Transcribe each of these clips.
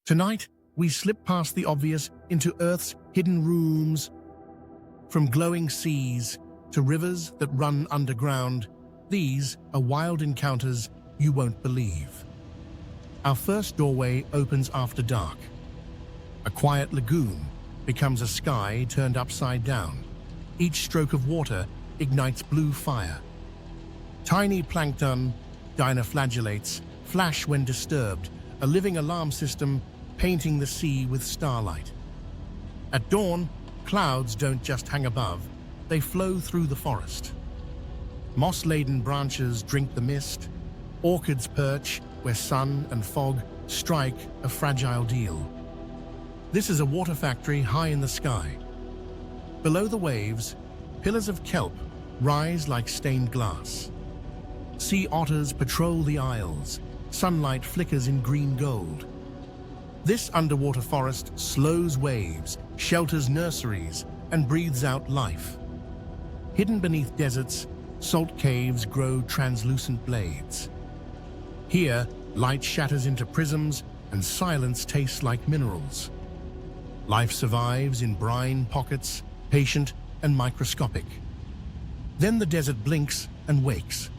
Tonight, we slip past the obvious into Earth's hidden rooms. From glowing seas to rivers that run underground, these are wild encounters you won't believe. Our first doorway opens after dark. A quiet lagoon becomes a sky turned upside down. Each stroke of water ignites blue fire. Tiny plankton, dinoflagellates, flash when disturbed, a living alarm system painting the sea with starlight. At dawn, clouds don't just hang above, they flow through the forest. Moss-laden branches drink the mist. Orchids perch where sun and fog strike a fragile deal. This is a water factory high in the sky. Below the waves, pillars of kelp rise like stained glass. Sea otters patrol the aisles. Sunlight flickers in green gold. This underwater forest slows waves, shelters nurseries, and breathes out life. Hidden beneath deserts, salt caves grow translucent blades. Here, light shatters into prisms and silence tastes like minerals. Life survives in brine pockets, patient and microscopic. Then the desert blinks and wakes.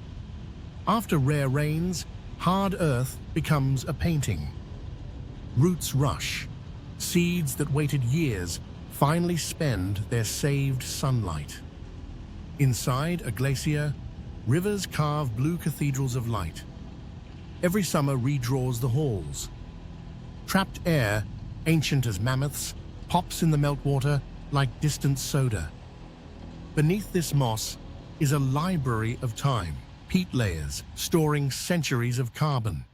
After rare rains, hard earth becomes a painting. Roots rush. Seeds that waited years finally spend their saved sunlight. Inside a glacier, rivers carve blue cathedrals of light. Every summer redraws the halls. Trapped air, ancient as mammoths, pops in the meltwater like distant soda. Beneath this moss is a library of time, peat layers storing centuries of carbon.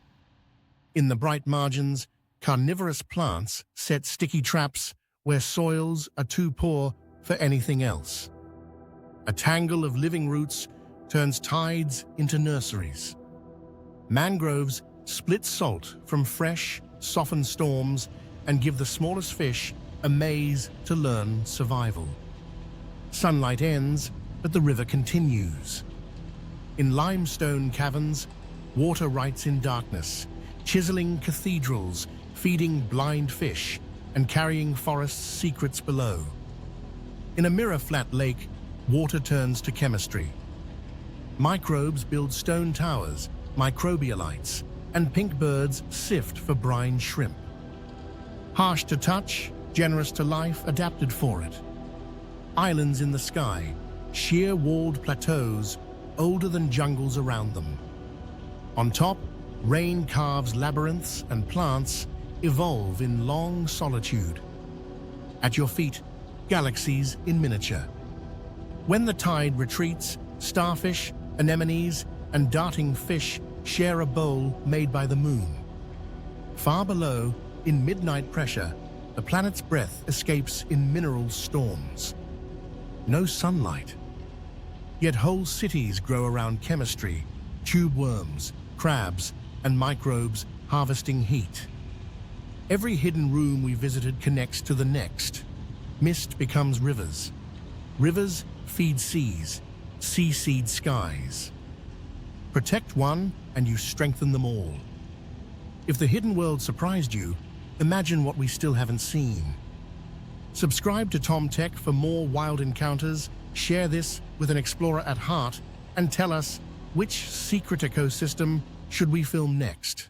In the bright margins, carnivorous plants set sticky traps where soils are too poor for anything else. A tangle of living roots turns tides into nurseries. Mangroves split salt from fresh, softened storms and give the smallest fish a maze to learn survival. Sunlight ends, but the river continues. In limestone caverns, water writes in darkness, chiseling cathedrals, feeding blind fish, and carrying forest's secrets below. In a mirror-flat lake, water turns to chemistry. Microbes build stone towers, microbialites, and pink birds sift for brine shrimp. Harsh to touch, generous to life, adapted for it. Islands in the sky, sheer-walled plateaus, older than jungles around them. On top, rain carves labyrinths and plants evolve in long solitude. At your feet, galaxies in miniature. When the tide retreats, starfish, anemones, and darting fish share a bowl made by the moon. Far below, in midnight pressure, the planet's breath escapes in mineral storms. No sunlight. Yet whole cities grow around chemistry, tube worms, crabs, and microbes harvesting heat. Every hidden room we visited connects to the next. Mist becomes rivers. Rivers feed seas. Sea seed skies. Protect one and you strengthen them all. If the hidden world surprised you, imagine what we still haven't seen. Subscribe to Tom Tech for more wild encounters, share this with an explorer at heart, and tell us which secret ecosystem should we film next.